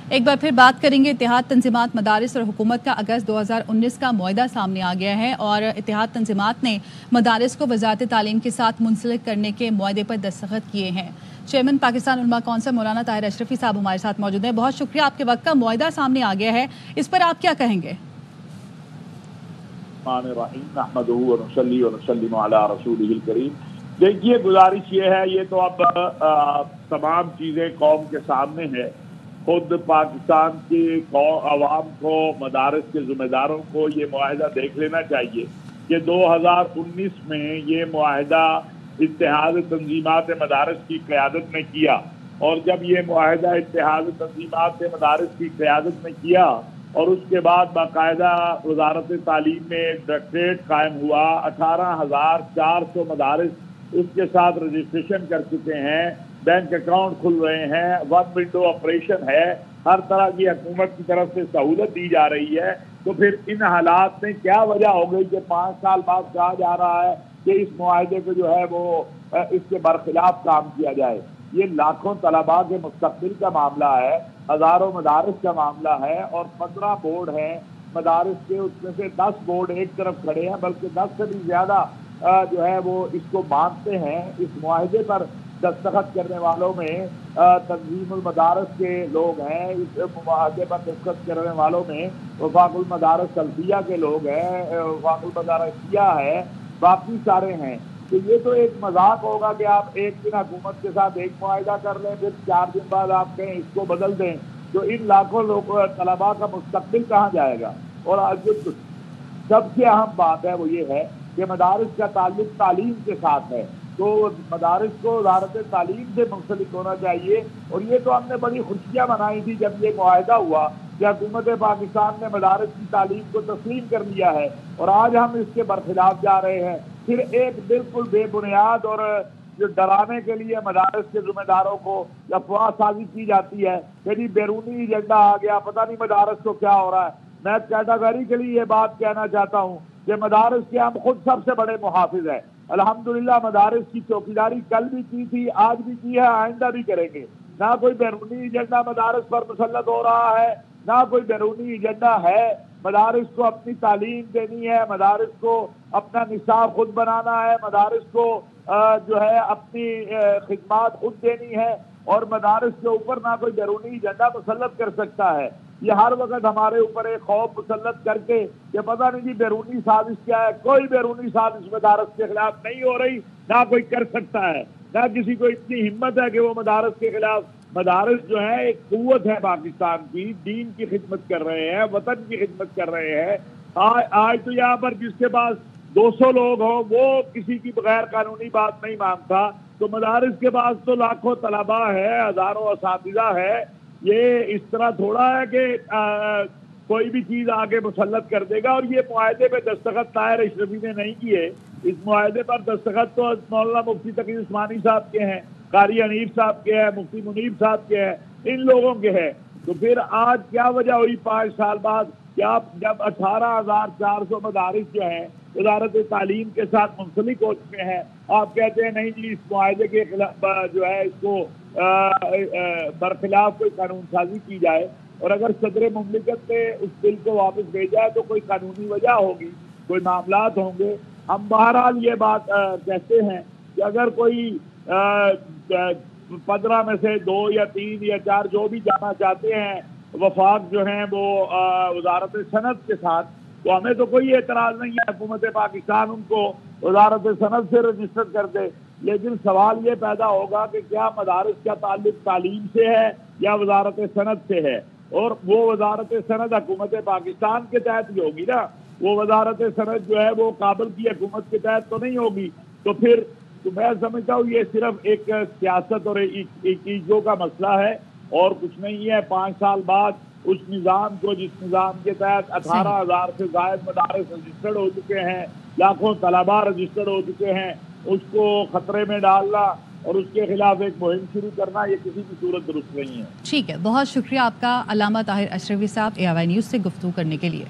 एक बार फिर बात करेंगे इत्तेहाद तंजीमात मदारिस और हुकूमत का अगस्त 2019 का मुआहदा सामने आ गया है और इत्तेहाद तंजीमात ने मदारिस को वजारत तालीम के साथ मुंसलिक करने के मुआहदे पर दस्तखत किए हैं। चेयरमैन पाकिस्तान उलमा कौंसिल मौलाना ताहिर अशरफी साहब हमारे साथ मौजूद हैं। बहुत शुक्रिया, आपके वक्त का मुआहदा सामने आ गया है, इस पर आप क्या कहेंगे? देखिए, गुजारिश ये है, ये तो अब तमाम चीज़ें कौम के सामने है। खुद पाकिस्तान के अवाम को, मदारस के ज़िम्मेदारों को ये मुआहदा देख लेना चाहिए कि 2019 में ये मुआहदा इत्तेहाद तंजीमात मदारस की क़यादत में किया, और जब ये मुआहदा इत्तेहाद तंजीमात मदारस की क़यादत में किया और उसके बाद बाकायदा वजारत तालीम में डायरेक्टरेट कायम हुआ, 18,400 मदारस उसके साथ रजिस्ट्रेशन कर चुके हैं, बैंक अकाउंट खुल रहे हैं, वन विंडो ऑपरेशन है, हर तरह की हुकूमत की तरफ से सहूलत दी जा रही है। तो फिर इन हालात में क्या वजह हो गई कि 5 साल बाद कहा जा रहा है कि इस मुआहदे को जो है वो इसके बरखिलाफ काम किया जाए? ये लाखों तलबा के मुस्तकबिल का मामला है, हज़ारों मदारिस का मामला है, और 15 बोर्ड हैं मदारिस के, उसमें से 10 बोर्ड एक तरफ खड़े हैं, बल्कि 10 से भी ज़्यादा जो है वो इसको मानते हैं। इस मुआहदे पर दस्तखत करने वालों में तंजीमुल मदारस के लोग हैं, इस मुआहदे पर दस्तखत करने वालों में वफाकुल मदारस सल्फिया के लोग हैं, वफाकुल मदारस शिया है, बाकी सारे हैं। तो ये तो एक मजाक होगा कि आप एक दिन हुकूमत के साथ एक मुआहदा कर लें, फिर 4 दिन बाद आप कहें इसको बदल दें, तो इन लाखों लोग तलबा का मुस्तकबिल कहाँ जाएगा? और आज जो सबसे अहम बात है वो ये है कि मदारिस का ताल्लुक तालीम के साथ है, तो मदारिस को वजारत तालीम से मुंसलिक होना चाहिए। और ये तो हमने बड़ी खुशियाँ मनाई थी जब ये मुआहदा हुआ कि हुकूमत पाकिस्तान ने मदारिस की तालीम को तस्लीम कर लिया है, और आज हम इसके बरखिलाफ जा रहे हैं। फिर एक बिल्कुल बेबुनियाद और जो डराने के लिए मदारिस के ज़िम्मेदारों को अफवाह साजी की जाती है कि जी बैरूनी एजेंडा आ गया, पता नहीं मदारिस को क्या हो रहा है। मैं कैटेगरी के लिए ये बात कहना चाहता हूँ कि मदारिस के हम खुद सबसे बड़े मुहाफिज हैं। अल्हम्दुलिल्लाह मदारिस की चौकीदारी कल भी की थी, आज भी की है, आइंदा भी करेंगे। ना कोई बैरूनी एजेंडा मदारिस पर मुसल्लत हो रहा है, ना कोई बैरूनी एजेंडा है। मदारिस को अपनी तालीम देनी है, मदारिस को अपना निसाब खुद बनाना है, मदारिस को जो है अपनी खिदमात खुद देनी है, और मदारिस के ऊपर ना कोई बैरूनी एजेंडा मुसल्लत कर सकता है। ये हर वक्त हमारे ऊपर एक खौफ मुसल्लत करके कि पता नहीं जी बैरूनी साजिश क्या है। कोई बैरूनी साजिश मदारिस के खिलाफ नहीं हो रही, ना कोई कर सकता है, ना किसी को इतनी हिम्मत है कि वो मदारिस के खिलाफ। मदारिस जो है एक कुव्वत है पाकिस्तान की, दीन की खिदमत कर रहे हैं, वतन की खिदमत कर रहे हैं। आज तो यहाँ पर जिसके पास 200 लोग हो वो किसी की बगैर कानूनी बात नहीं मानता, तो मदारिस के पास तो लाखों तलबा है, हज़ारों असातिज़ा है। ये इस तरह थोड़ा है कि कोई भी चीज़ आगे मुसल्लत कर देगा। और ये मुआहदे पे दस्तखत ताहिर अशरफी ने नहीं किए, इस मुआहदे पर दस्तखत तो मौलाना मुफ्ती तकी उस्मानी साहब के हैं, कारी हनीफ साहब के हैं, मुफ्ती मुनीब साहब के हैं, इन लोगों के हैं। तो फिर आज क्या वजह हुई 5 साल बाद कि आप जब 18,400 मदारिस जो हैं वजारत तालीम के साथ मुंसलिक हो चुके हैं, आप कहते हैं नहीं जी इस मुआहदे के खिलाफ जो है इसको बरखिलाफ कोई कानून साजी की जाए। और अगर सदर मुमलिकत ने उस बिल को वापस भेजा है तो कोई कानूनी वजह होगी, कोई मामलात होंगे। हम बहरहाल ये बात कहते हैं कि अगर कोई 15 में से 2 या 3 या 4 जो भी जाना चाहते हैं वफाक जो हैं वो वजारत सनत के साथ, तो हमें तो कोई एतराज़ नहीं है, हुकूमत पाकिस्तान उनको वजारत सनत से रजिस्टर कर दे। लेकिन सवाल ये पैदा होगा कि क्या मदारिस का ताल्लुक तालीम से है या वजारत सनत से है? और वो वजारत सनत हुकूमत पाकिस्तान के तहत ही होगी ना, वो वजारत सनत जो है वो काबुल की हुकूमत के तहत तो नहीं होगी। तो फिर तो मैं समझता हूँ ये सिर्फ एक सियासत और एक ईगो का मसला है और कुछ नहीं है। 5 साल बाद उस निज़ाम को, जिस निज़ाम के तहत 18,000 से ज़ायद मदारिस रजिस्टर्ड हो चुके हैं, लाखों तलबा रजिस्टर्ड हो चुके हैं, उसको खतरे में डालना और उसके खिलाफ एक मुहिम शुरू करना, ये किसी की सूरत दुरुस्त नहीं है। ठीक है, बहुत शुक्रिया आपका अल्लामा ताहिर अशरफी साहब ARY न्यूज़ से गुफ्तगू करने के लिए।